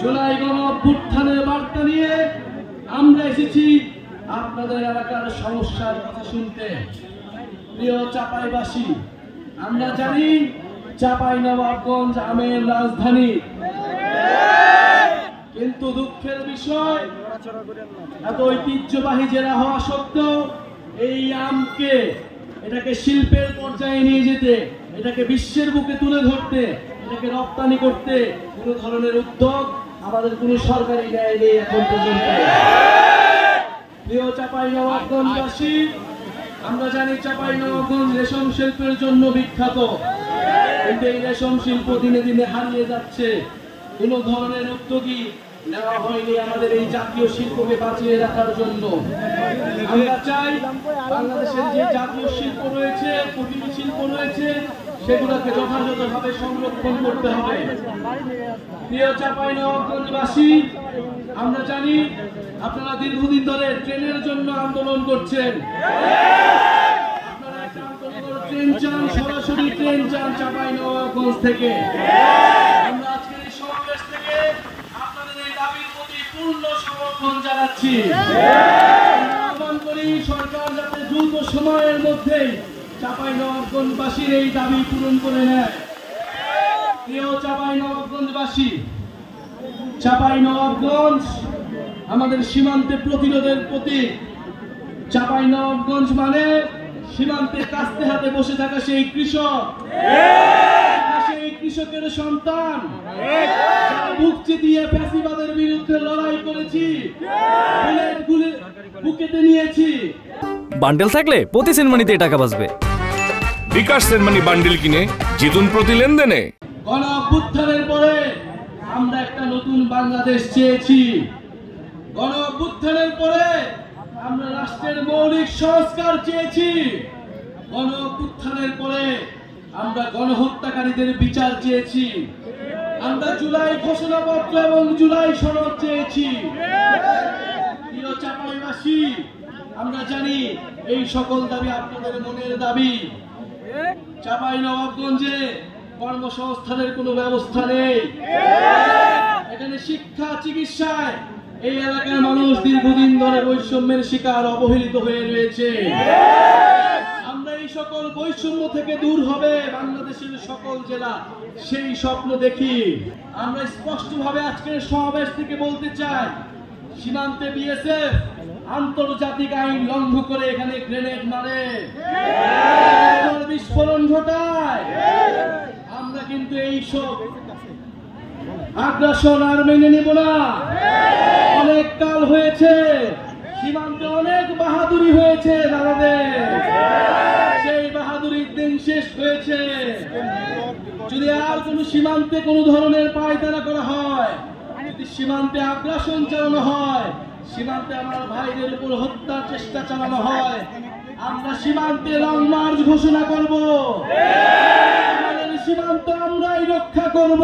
জুলাই গণ অভ্যুত্থানের বার্তা নিয়ে আমরা এসেছি আপনাদের এলাকার সমস্যার কথা শুনতে। প্রিয় চাঁপাইবাসী, আমরা জানি চাঁপাইনবাবগঞ্জ আমের রাজধানী, কিন্তু দুঃখের বিষয় এত ঐতিহ্যবাহী জেলা হওয়া সত্ত্বেও এই আমকে এটাকে শিল্পের পর্যায়ে নিয়ে যেতে, এটাকে বিশ্বের বুকে তুলে ধরতে, এটাকে রপ্তানি করতে কোনো ধরনের উদ্যোগ আমাদের কোনো সরকারি ন্যায় নেই এখন পর্যন্ত। প্রিয় চাঁপাইনবাবগঞ্জবাসী, আমরা জানি চাঁপাইনবাবগঞ্জ রেশম শিল্পের জন্য বিখ্যাত, কিন্তু এই রেশম শিল্প দিনে দিনে হারিয়ে যাচ্ছে। কোনো ধরনের উদ্যোগী নেওয়া হয়নি আমাদের এই জাতীয় শিল্পকে বাঁচিয়ে রাখার জন্য। আমরা চাই বাংলাদেশের যে জাতীয় শিল্প রয়েছে, কুটির শিল্প রয়েছে, সেগুলোকে যথাযথভাবে সংরক্ষণ করতে হবে। প্রিয় চাঁপাইনবাবগঞ্জবাসী, আমরা জানি আপনারা দীর্ঘদিন ধরে ট্রেনের জন্য আন্দোলন করছেন। আপনারা একটা আন্দোলন ট্রেন চান, সরাসরি ট্রেন চান চাঁপাইনবাবগঞ্জ থেকে। আমরা আজকের এই সমাবেশ থেকে আপনাদের এই দাবির প্রতি পূর্ণ সমর্থন জানাচ্ছি। আহ্বান করি সরকার যাতে দ্রুত সময়ের মধ্যেই চাঁপাইনবাবগঞ্জবাসীর এই দাবি পূরণ করে নেয়। প্রিয় চাঁপাইনবাবগঞ্জবাসী, চাঁপাইনবাবগঞ্জ আমাদের সীমান্তে প্রতিরোধের প্রতীক। চাঁপাইনবাবগঞ্জ মানে সীমান্তে কাস্তে হাতে বসে থাকা সেই কৃষক, সেই কৃষকের সন্তান যারা বুক চিতিয়ে ফ্যাসিবাদের বিরুদ্ধে লড়াই করেছি, বুকেতে নিয়েছি। বান্ডেল থাকলে প্রতি সেনমানিতে টাকা বাঁচবে। বিকাশ সেনমানি বান্ডেল কিনে জিতুন প্রতি লেনদেনে। গণ অভ্যুত্থানের পরে আমরা একটা নতুন বাংলাদেশ চেয়েছি। গণ অভ্যুত্থানের পরে আমরা রাষ্ট্রের মৌলিক সংস্কার চেয়েছি। গণ অভ্যুত্থানের পরে আমরা গণহত্যাকারীদের বিচার চেয়েছি। আমরা জুলাই ঘোষণাপত্র এবং জুলাই সনদ চেয়েছি। প্রিয় চাঁপাইবাসী, আমরা জানি এই সকল দাবি আপনাদের মনের দাবি। চাঁপাইনবাবগঞ্জে কর্মসংস্থানের কোনো ব্যবস্থা নেই। এখানে শিক্ষা, চিকিৎসায় এই এলাকার মানুষ দীর্ঘদিন ধরে বৈষম্যের শিকার, অবহেলিত হয়ে রয়েছে। আমরা এই সকল বৈষম্য থেকে দূর হবে বাংলাদেশের সকল জেলা, সেই স্বপ্ন দেখি। আমরা স্পষ্টভাবে আজকের সমাবেশ থেকে বলতে চাই, সীমান্তে বিএসএফ আন্তর্জাতিক আইন লঙ্ঘন করে এখানে গ্রেনেড মারে, বিস্ফোরণ ঘটায়। আমরা কিন্তু এই সব আগ্রাসন আর মেনে নেব না। অনেক কাল হয়েছে, সীমান্তে অনেক বাহাদুরি হয়েছে দাদাদের, সেই বাহাদুরির দিন শেষ হয়েছে। যদি আর কোন সীমান্তে কোন ধরনের পায়তারা করা হয়, যদি সীমান্তে আগ্রাসন চালানো হয়, সীমান্তে আমার ভাইদের উপর হত্যার চেষ্টা চালানো হয়, আমরা সীমান্তে লং মার্চ ঘোষণা করব। আমাদের সীমান্ত আমরাই রক্ষা করব।